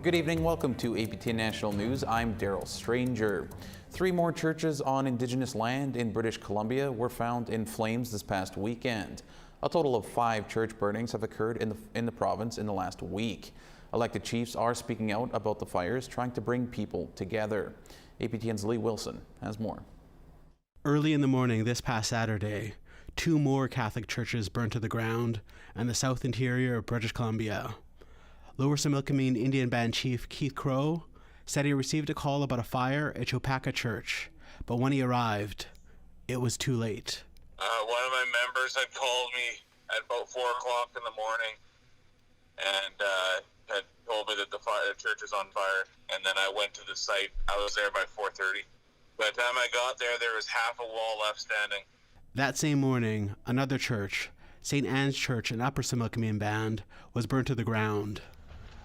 Good evening, welcome to APTN National News. I'm Daryl Stranger. 3 more churches on Indigenous land in British Columbia were found in flames this past weekend. A total of 5 church burnings have occurred in the province in the last week. Elected chiefs are speaking out about the fires, trying to bring people together. APTN's Lee Wilson has more. Early in the morning this past Saturday, 2 more Catholic churches burned to the ground in the south interior of British Columbia. Lower Similkameen Indian Band Chief Keith Crow said he received a call about a fire at Chopaka Church, but when he arrived, it was too late. One of my members had called me at about 4 o'clock in the morning and had told me that the church is on fire, and then I went to the site. I was there by 4:30. By the time I got there, there was half a wall left standing. That same morning, another church, St. Anne's Church in Upper Similkameen Band, was burnt to the ground,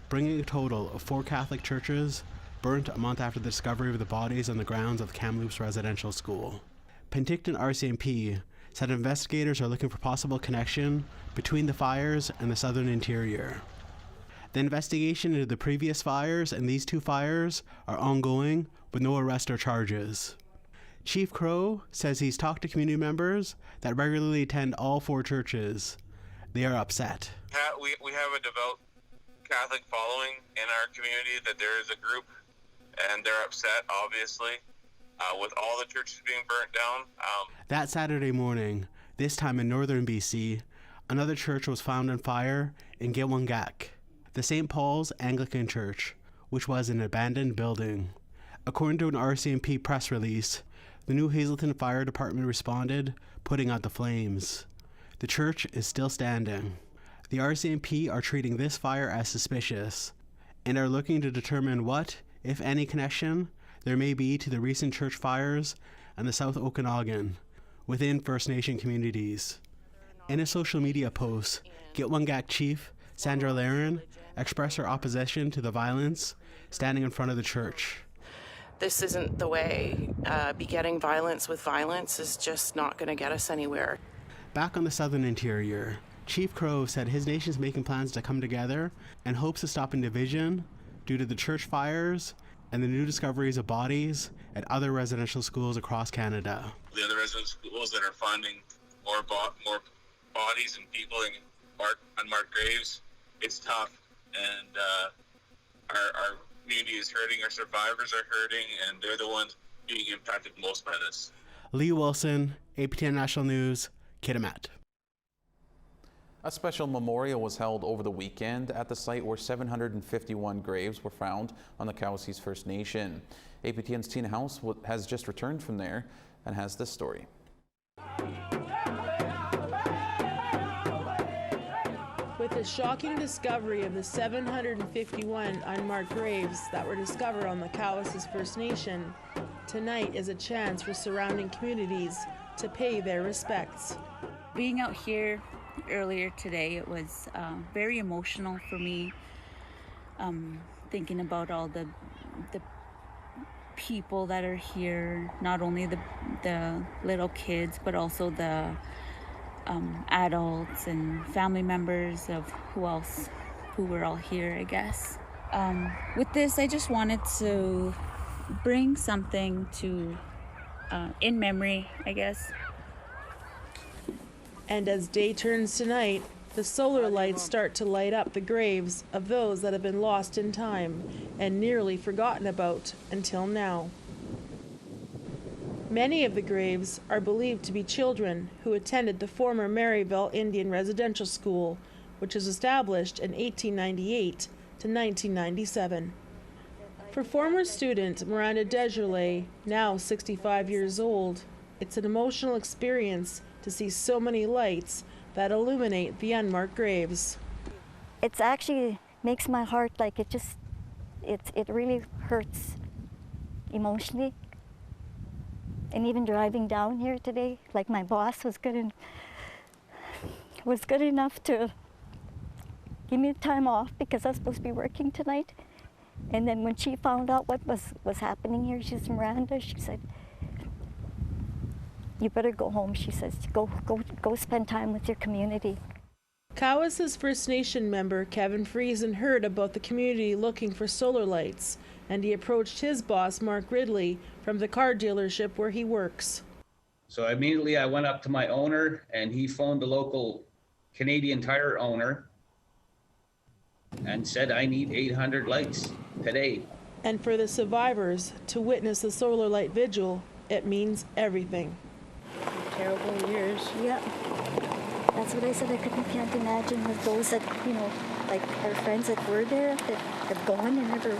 bringing a total of 4 Catholic churches burnt a month after the discovery of the bodies on the grounds of Kamloops Residential School. Penticton RCMP said investigators are looking for possible connection between the fires and the southern interior. The investigation into the previous fires and these 2 fires are ongoing with no arrest or charges. Chief Crow says he's talked to community members that regularly attend all 4 churches. They are upset. We have a devout Catholic following in our community, that there is a group, and they're upset, obviously, with all the churches being burnt down. That Saturday morning, this time in northern BC, another church was found on fire in Gitwangak, the St. Paul's Anglican Church, which was an abandoned building. According to an RCMP press release, the New Hazelton Fire Department responded, putting out the flames. The church is still standing. The RCMP are treating this fire as suspicious and are looking to determine what, if any, connection there may be to the recent church fires and the South Okanagan within First Nation communities. In a social media post, Gitwangak Chief Sandra Laren expressed her opposition to the violence, standing in front of the church. This isn't the way. Begetting violence with violence is just not going to get us anywhere. Back on the southern interior, Chief Crow said his nation's making plans to come together and hopes to stop division due to the church fires and the new discoveries of bodies at other residential schools across Canada. The other residential schools that are finding more bodies and people in unmarked graves, it's tough, and our community is hurting, our survivors are hurting, and they're the ones being impacted most by this. Lee Wilson, APTN National News, Kitimat. A special memorial was held over the weekend at the site where 751 graves were found on the Cowicese First Nation. APTN's Tina House has just returned from there and has this story. With the shocking discovery of the 751 unmarked graves that were discovered on the Cowicese First Nation, tonight is a chance for surrounding communities to pay their respects. Being out here earlier today, it was very emotional for me, thinking about all the people that are here, not only the little kids, but also the adults and family members of who were all here, I guess. With this, I just wanted to bring something to in memory, I guess. And as day turns to night, the solar lights start to light up the graves of those that have been lost in time and nearly forgotten about until now. Many of the graves are believed to be children who attended the former Marieval Indian Residential School, which was established in 1898 to 1997. For former student Miranda Desjardins, now 65 years old, it's an emotional experience to see so many lights that illuminate the unmarked graves. It's actually makes my heart like it really hurts emotionally. And even driving down here today, like my boss was good enough to give me time off because I was supposed to be working tonight. And then when she found out what was happening here, she's Miranda, she said, "You better go home," she says. Go spend time with your community. Cowess's First Nation member Kevin Friesen heard about the community looking for solar lights, and he approached his boss, Mark Ridley, from the car dealership where he works. So immediately I went up to my owner, and he phoned the local Canadian Tire owner and said, I need 800 lights today. And for the survivors to witness the solar light vigil, it means everything. Terrible years. Yeah. That's what I said. Can't imagine with those that, like our friends that were there, that have gone and never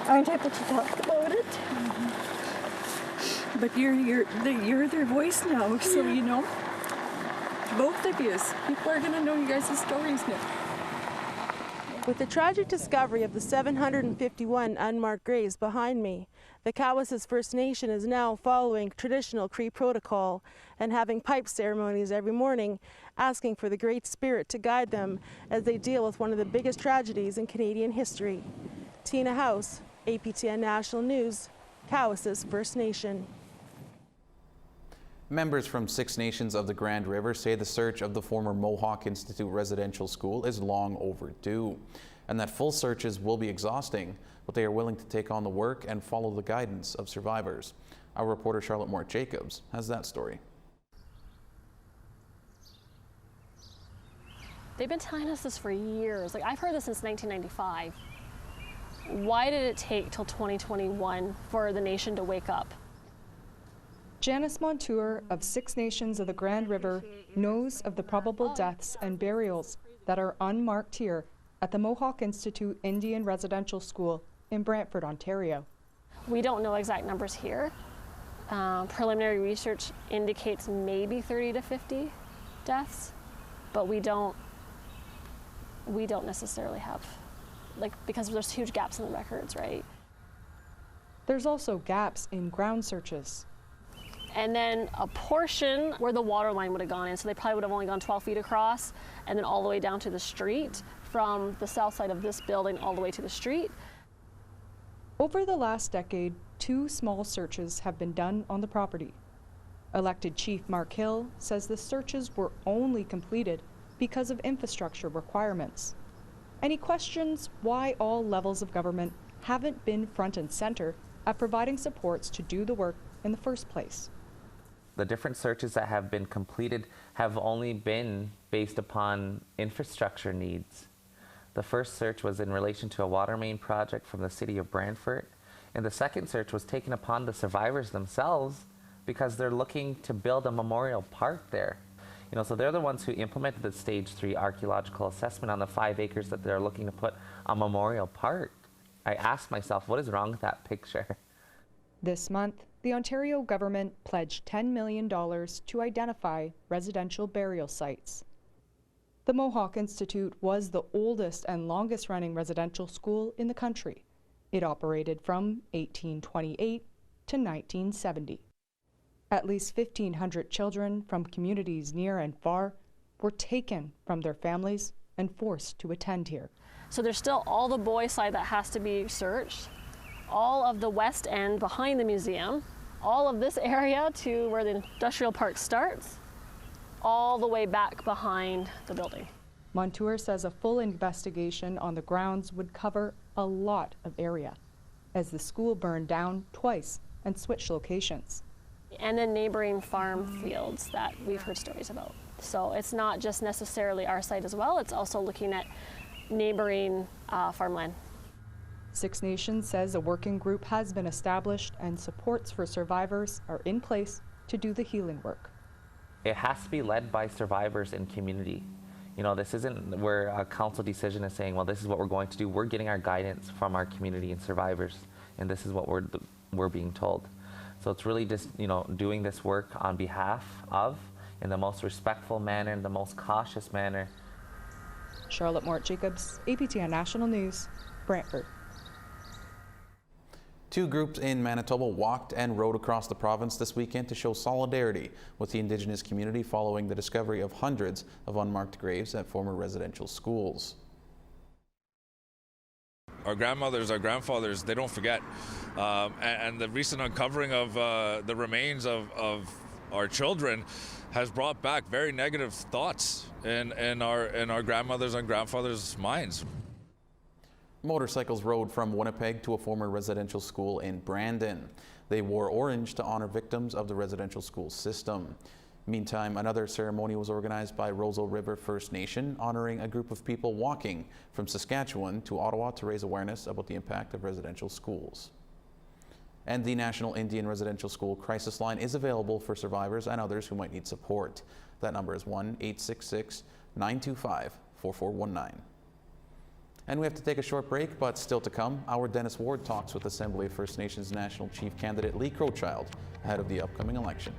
aren't able to talk about it. But you're their voice now, so both of you, people are going to know you guys' stories now. With the tragic discovery of the 751 unmarked graves behind me, the Cowess's First Nation is now following traditional Cree protocol and having pipe ceremonies every morning, asking for the Great Spirit to guide them as they deal with one of the biggest tragedies in Canadian history. Tina House, APTN National News, Cowess's First Nation. Members from 6 nations of the Grand River say the search of the former Mohawk Institute Residential School is long overdue, and that full searches will be exhausting, but they are willing to take on the work and follow the guidance of survivors. Our reporter Charlotte Jacobs has that story. They've been telling us this for years. I've heard this since 1995. Why did it take till 2021 for the nation to wake up? Janice Montour of 6 Nations of the Grand River knows of the probable deaths and burials that are unmarked here at the Mohawk Institute Indian Residential School in Brantford, Ontario. We don't know exact numbers here. Preliminary research indicates maybe 30 to 50 deaths, but we don't necessarily have, because there's huge gaps in the records, right? There's also gaps in ground searches. And then a portion where the water line would have gone in, so they probably would have only gone 12 feet across, and then all the way down to the street, from the south side of this building all the way to the street. Over the last decade, 2 small searches have been done on the property. Elected Chief Mark Hill says the searches were only completed because of infrastructure requirements. And he questions why all levels of government haven't been front and center at providing supports to do the work in the first place. The different searches that have been completed have only been based upon infrastructure needs. The first search was in relation to a water main project from the city of Brantford, and the second search was taken upon the survivors themselves because they're looking to build a memorial park there. So they're the ones who implemented the Stage 3 archaeological assessment on the 5 acres that they're looking to put a memorial park. I asked myself, what is wrong with that picture? This month, the Ontario government pledged $10 million to identify residential burial sites. The Mohawk Institute was the oldest and longest running residential school in the country. It operated from 1828 to 1970. At least 1,500 children from communities near and far were taken from their families and forced to attend here. So there's still all the boys' side that has to be searched, all of the west end behind the museum, all of this area to where the industrial park starts, all the way back behind the building. Montour says a full investigation on the grounds would cover a lot of area, as the school burned down twice and switched locations. And then neighboring farm fields that we've heard stories about. So it's not just necessarily our site as well, it's also looking at neighboring farmland. 6 Nations says a working group has been established and supports for survivors are in place to do the healing work. It has to be led by survivors and community. This isn't where a council decision is saying, well, this is what we're going to do. We're getting our guidance from our community and survivors, and this is what we're being told. So it's really just, doing this work on behalf of, in the most respectful manner, in the most cautious manner. Charlotte Jacobs, APTN National News, Brantford. 2 groups in Manitoba walked and rode across the province this weekend to show solidarity with the Indigenous community following the discovery of hundreds of unmarked graves at former residential schools. Our grandmothers, our grandfathers, they don't forget. And the recent uncovering of the remains of our children has brought back very negative thoughts in our grandmothers and grandfathers' minds. Motorcycles rode from Winnipeg to a former residential school in Brandon. They wore orange to honor victims of the residential school system. Meantime, another ceremony was organized by Roseau River First Nation, honoring a group of people walking from Saskatchewan to Ottawa to raise awareness about the impact of residential schools. And the National Indian Residential School Crisis Line is available for survivors and others who might need support. That number is 1-866-925-4419. And we have to take a short break, but still to come, our Dennis Ward talks with Assembly of First Nations National Chief candidate Lee Crowchild ahead of the upcoming election.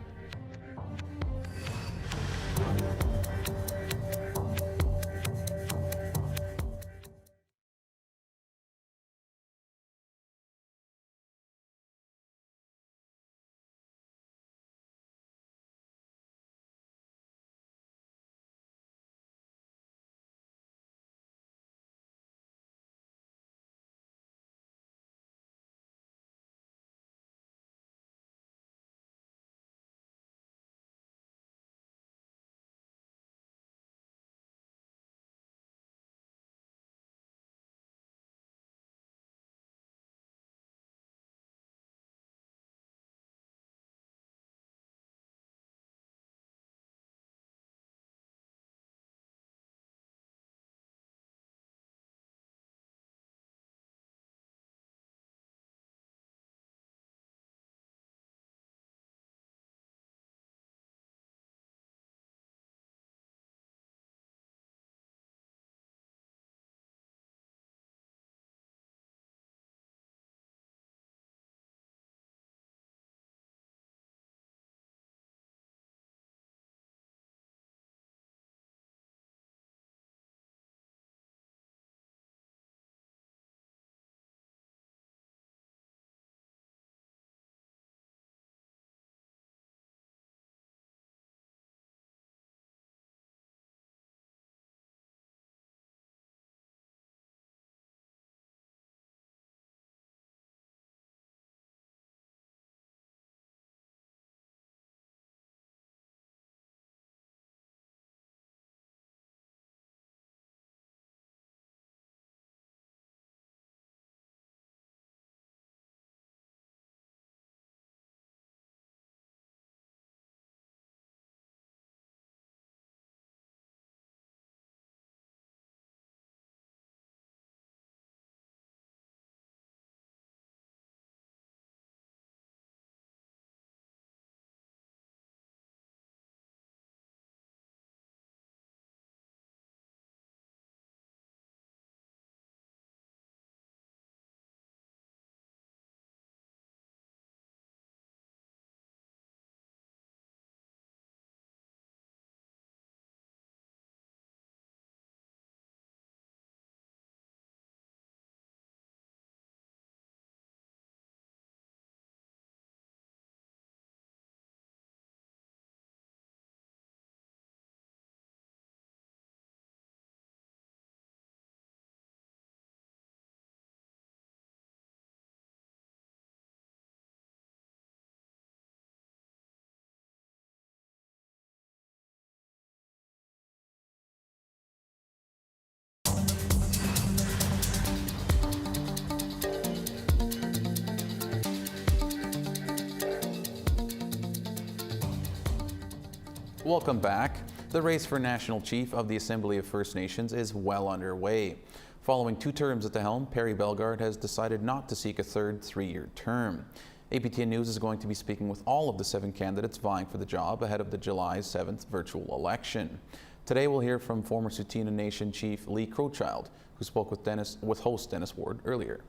Welcome back. The race for National Chief of the Assembly of First Nations is well underway. Following 2 terms at the helm, Perry Bellegarde has decided not to seek a third 3-year term. APTN News is going to be speaking with all of the 7 candidates vying for the job ahead of the July 7th virtual election. Today we'll hear from former Tsuut'ina Nation Chief Lee Crowchild, who spoke with host Dennis Ward earlier.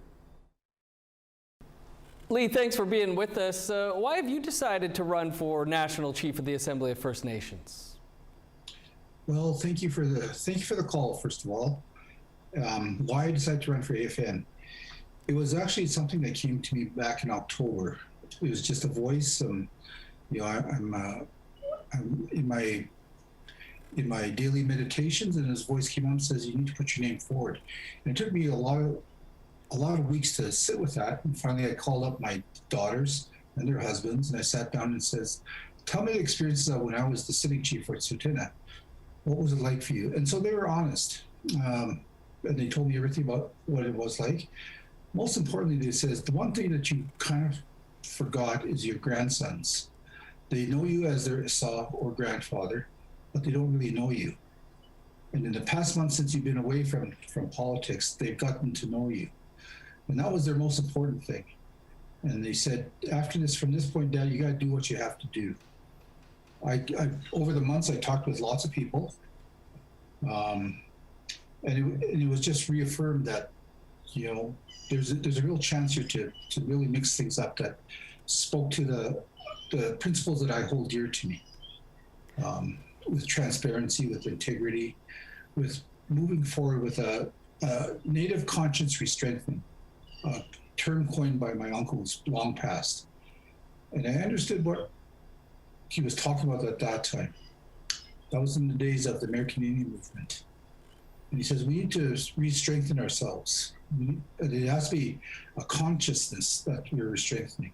Lee, thanks for being with us. Why have you decided to run for National Chief of the Assembly of First Nations? Well, thank you for the call, first of all. Why I decided to run for AFN? It was actually something that came to me back in October. It was just a voice. I'm in my daily meditations, and his voice came up and says, "You need to put your name forward." And it took me a lot of weeks to sit with that. And finally, I called up my daughters and their husbands, and I sat down and says, tell me the experiences of when I was the sitting chief or lieutenant. What was it like for you? And so they were honest. And they told me everything about what it was like. Most importantly, they says, the one thing that you kind of forgot is your grandsons. They know you as their Issa or grandfather, but they don't really know you. And in the past month since you've been away from politics, they've gotten to know you. And that was their most important thing. And they said, after this, from this point down, you got to do what you have to do. I over the months, I talked with lots of people. And it was just reaffirmed that, you know, there's a real chance here to really mix things up that spoke to the principles that I hold dear to me, with transparency, with integrity, with moving forward with a native conscience re-strengthening, a term coined by my uncles long past. And I understood what he was talking about at that time. That was in the days of the American Indian movement. And he says, we need to re-strengthen ourselves. It has to be a consciousness that we're strengthening.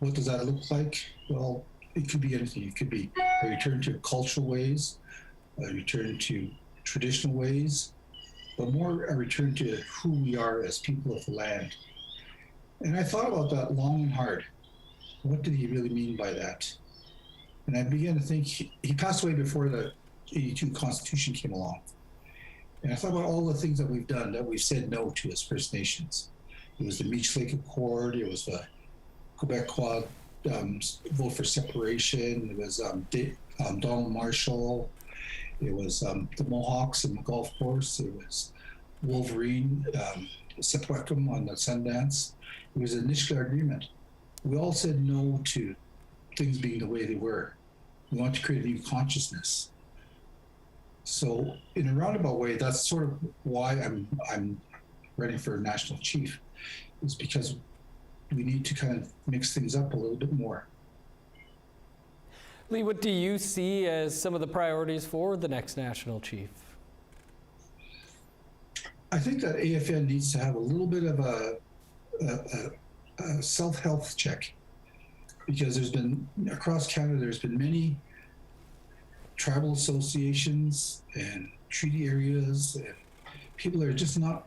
What does that look like? Well, it could be anything. It could be a return to cultural ways, a return to traditional ways, but more a return to who we are as people of the land. And I thought about that long and hard. What did he really mean by that? And I began to think, he passed away before the 82 Constitution came along. And I thought about all the things that we've done, that we've said no to as First Nations. It was the Meech Lake Accord, it was the Quebecois vote for separation, it was Donald Marshall, it was the Mohawks in the golf course, it was Wolverine, Sepwecum on the Sundance. It was an Nisga'a agreement. We all said no to things being the way they were. We want to create a new consciousness. So in a roundabout way, that's sort of why I'm running for national chief, is because we need to kind of mix things up a little bit more. Lee, what do you see as some of the priorities for the next national chief? I think that AFN needs to have a little bit of a self-health check, because there's been, across Canada, there's been many tribal associations and treaty areas, and people are just not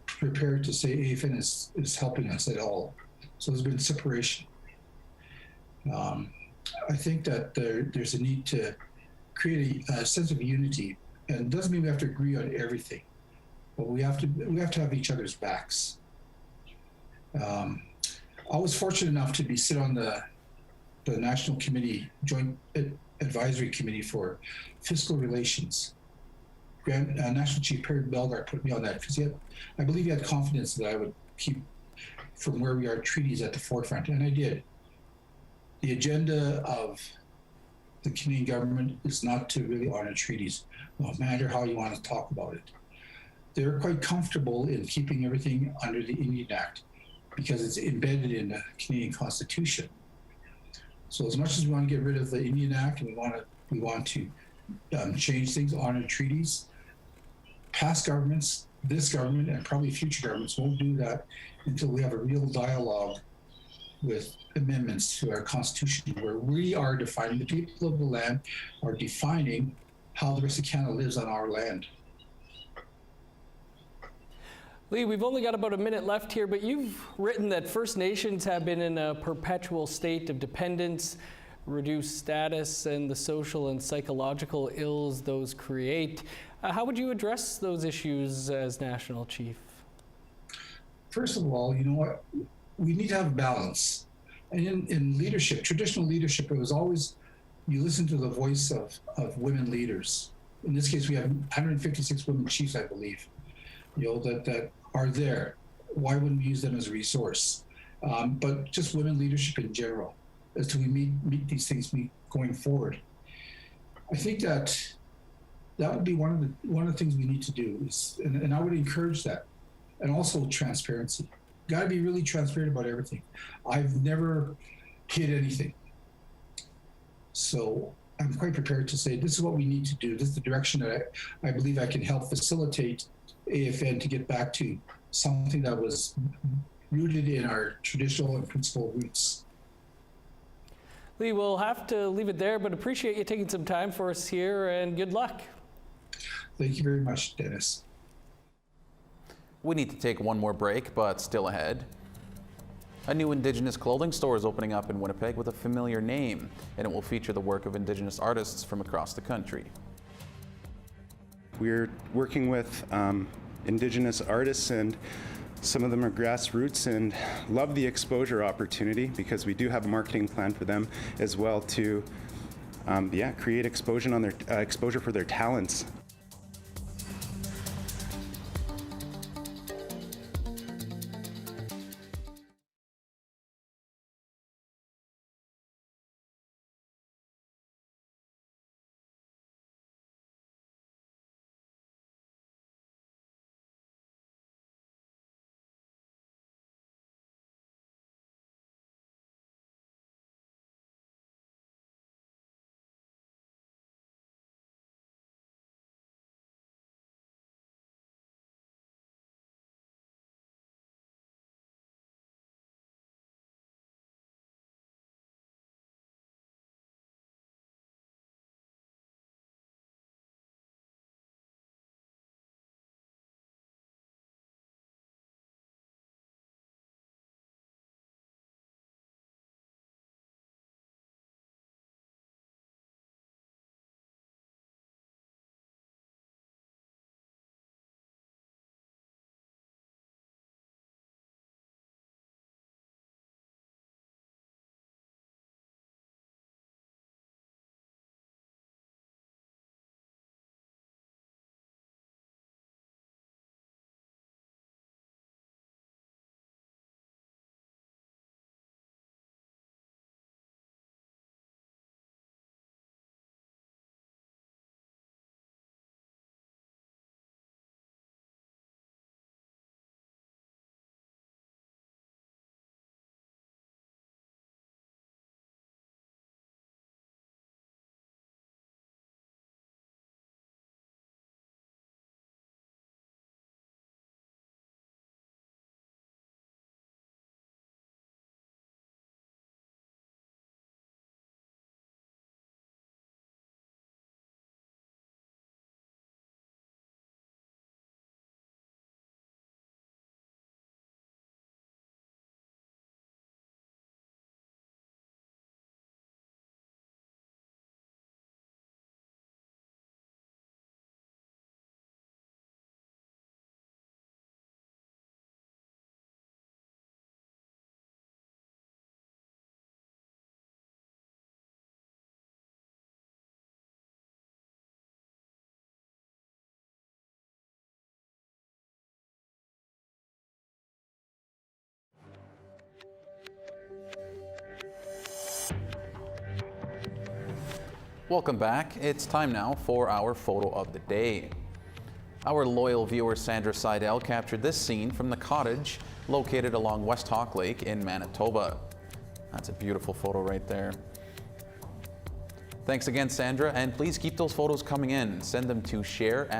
prepared to say AFN is helping us at all. So there's been separation. I think that there's a need to create a sense of unity, and it doesn't mean we have to agree on everything, but we have to have each other's backs. I was fortunate enough to sit on the National Committee, Joint Advisory Committee for Fiscal Relations. National Chief Perry Belgar put me on that because I believe he had confidence that I would keep from where we are treaties at the forefront, and I did. The agenda of the Canadian government is not to really honor treaties, no matter how you want to talk about it. They're quite comfortable in keeping everything under the Indian Act because it's embedded in the Canadian Constitution. So as much as we want to get rid of the Indian Act and we want to change things, honor treaties, past governments, this government, and probably future governments won't do that until we have a real dialogue with amendments to our Constitution, where we are defining, the people of the land are defining how the rest of Canada lives on our land. Lee, we've only got about a minute left here, but you've written that First Nations have been in a perpetual state of dependence, reduced status, and the social and psychological ills those create. How would you address those issues as national chief? First of all, you know what? We need to have balance. And in leadership, traditional leadership, it was always, you listen to the voice of women leaders. In this case, we have 156 women chiefs, I believe, that are there. Why wouldn't we use them as a resource? But just women leadership in general, as to we meet these things going forward. I think that would be one of the things we need to do, and I would encourage that. And also transparency. Got to be really transparent about everything. I've never hid anything. So I'm quite prepared to say, this is what we need to do. This is the direction that I believe I can help facilitate AFN to get back to something that was rooted in our traditional and principal roots. Lee, we'll have to leave it there, but appreciate you taking some time for us here, and good luck. Thank you very much, Dennis. We need to take one more break, but still ahead. A new Indigenous clothing store is opening up in Winnipeg with a familiar name, and it will feature the work of Indigenous artists from across the country. We're working with Indigenous artists, and some of them are grassroots, and love the exposure opportunity because we do have a marketing plan for them as well to create exposure for their talents. Welcome back. It's time now for our photo of the day. Our loyal viewer Sandra Seidel captured this scene from the cottage located along West Hawk Lake in Manitoba. That's a beautiful photo right there. Thanks again, Sandra, and please keep those photos coming in. Send them to share@aptn.ca.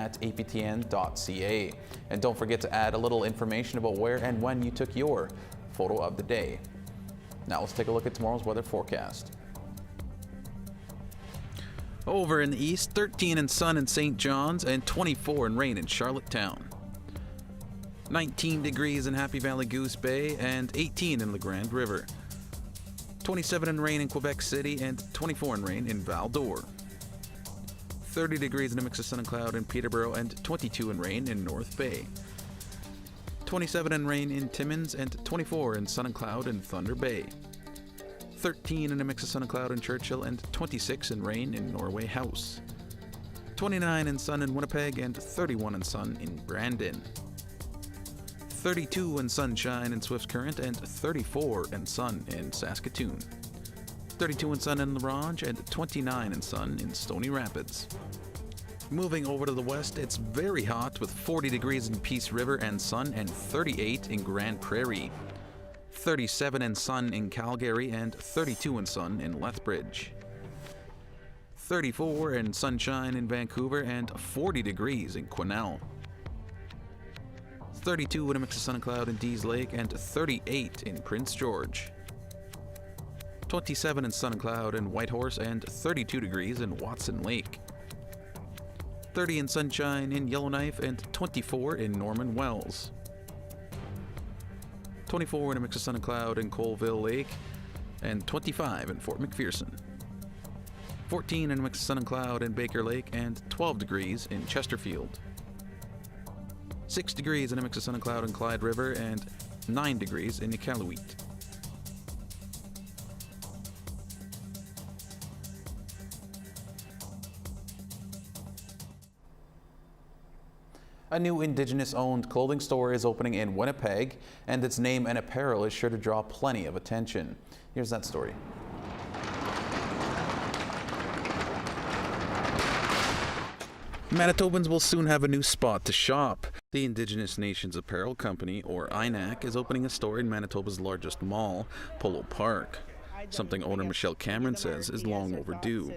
And don't forget to add a little information about where and when you took your photo of the day. Now let's take a look at tomorrow's weather forecast. Over in the east, 13 in sun in St. John's and 24 in rain in Charlottetown. 19 degrees in Happy Valley Goose Bay and 18 in La Grande River. 27 in rain in Quebec City and 24 in rain in Val d'Or. 30 degrees in a mix of sun and cloud in Peterborough and 22 in rain in North Bay. 27 in rain in Timmins and 24 in sun and cloud in Thunder Bay. 13 in a mix of sun and cloud in Churchill and 26 in rain in Norway House. 29 in sun in Winnipeg and 31 in sun in Brandon. 32 in sunshine in Swift's Current and 34 in sun in Saskatoon. 32 in sun in La Ronge and 29 in sun in Stony Rapids. Moving over to the west, it's very hot with 40 degrees in Peace River and sun and 38 in Grand Prairie. 37 in sun in Calgary and 32 in sun in Lethbridge. 34 in sunshine in Vancouver and 40 degrees in Quesnel. 32 in a mix of sun and cloud in Dease Lake and 38 in Prince George. 27 in Sun and Cloud and Whitehorse, and 32 degrees in Watson Lake. 30 in Sunshine in Yellowknife, and 24 in Norman Wells. 24 in a mix of sun and cloud in Colville Lake, and 25 in Fort McPherson. 14 in a mix of sun and cloud in Baker Lake, and 12 degrees in Chesterfield. 6 degrees in a mix of sun and cloud in Clyde River, and 9 degrees in Iqaluit. A new Indigenous-owned clothing store is opening in Winnipeg, and its name and apparel is sure to draw plenty of attention. Here's that story. Manitobans will soon have a new spot to shop. The Indigenous Nations Apparel Company, or INAC, is opening a store in Manitoba's largest mall, Polo Park. Something owner Michelle Cameron says is long overdue.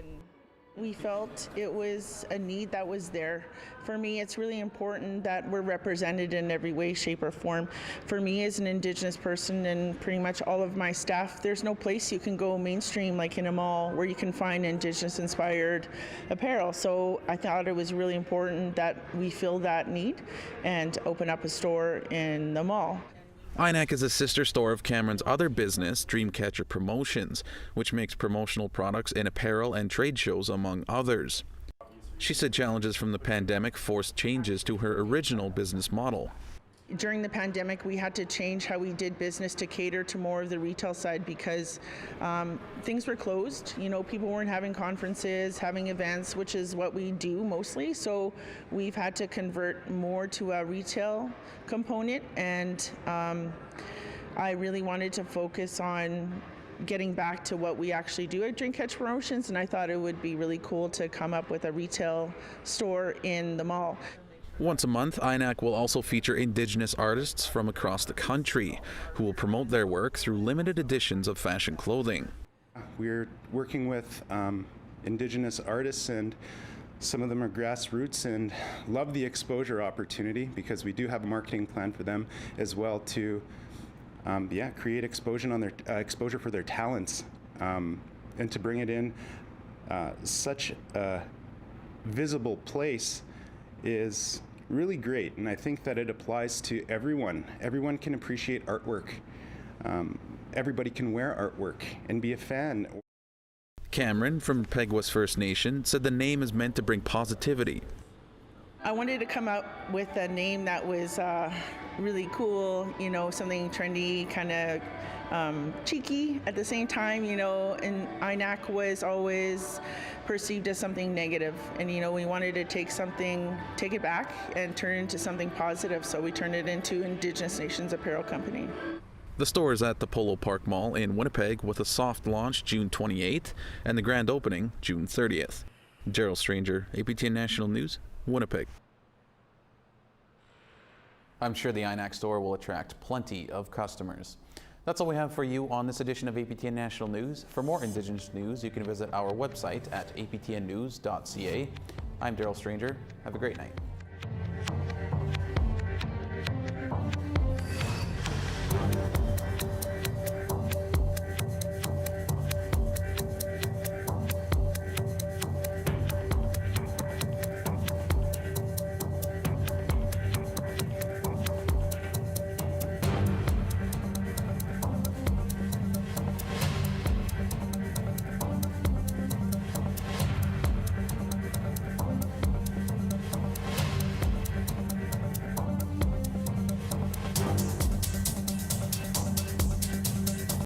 We felt it was a need that was there. For me, it's really important that we're represented in every way, shape, or form. For me, as an Indigenous person and pretty much all of my staff, there's no place you can go mainstream like in a mall where you can find Indigenous-inspired apparel. So I thought it was really important that we fill that need and open up a store in the mall. INAC is a sister store of Cameron's other business, Dreamcatcher Promotions, which makes promotional products in apparel and trade shows, among others. She said challenges from the pandemic forced changes to her original business model. During the pandemic, we had to change how we did business to cater to more of the retail side because things were closed. You know, people weren't having conferences, having events, which is what we do mostly. So we've had to convert more to a retail component, and I really wanted to focus on getting back to what we actually do at Dreamcatcher Promotions, and I thought it would be really cool to come up with a retail store in the mall. Once a month, INAC will also feature Indigenous artists from across the country who will promote their work through limited editions of fashion clothing. We're working with Indigenous artists, and some of them are grassroots, and love the exposure opportunity because we do have a marketing plan for them as well to create exposure for their talents, and to bring it in such a visible place is really great, and I think that it applies to everyone. Everyone can appreciate artwork. Everybody can wear artwork and be a fan. Cameron from Peguas First Nation said the name is meant to bring positivity. I wanted to come up with a name that was really cool, you know, something trendy, kind of cheeky at the same time, you know, and INAC was always perceived as something negative, and you know, we wanted to take it back and turn it into something positive, so we turned it into Indigenous Nations Apparel Company. The store is at the Polo Park Mall in Winnipeg with a soft launch June 28th and the grand opening June 30th. Gerald Stranger, APTN National News, Winnipeg. I'm sure the INAC store will attract plenty of customers. That's all we have for you on this edition of APTN National News. For more Indigenous news, you can visit our website at aptnnews.ca. I'm Daryl Stranger. Have a great night.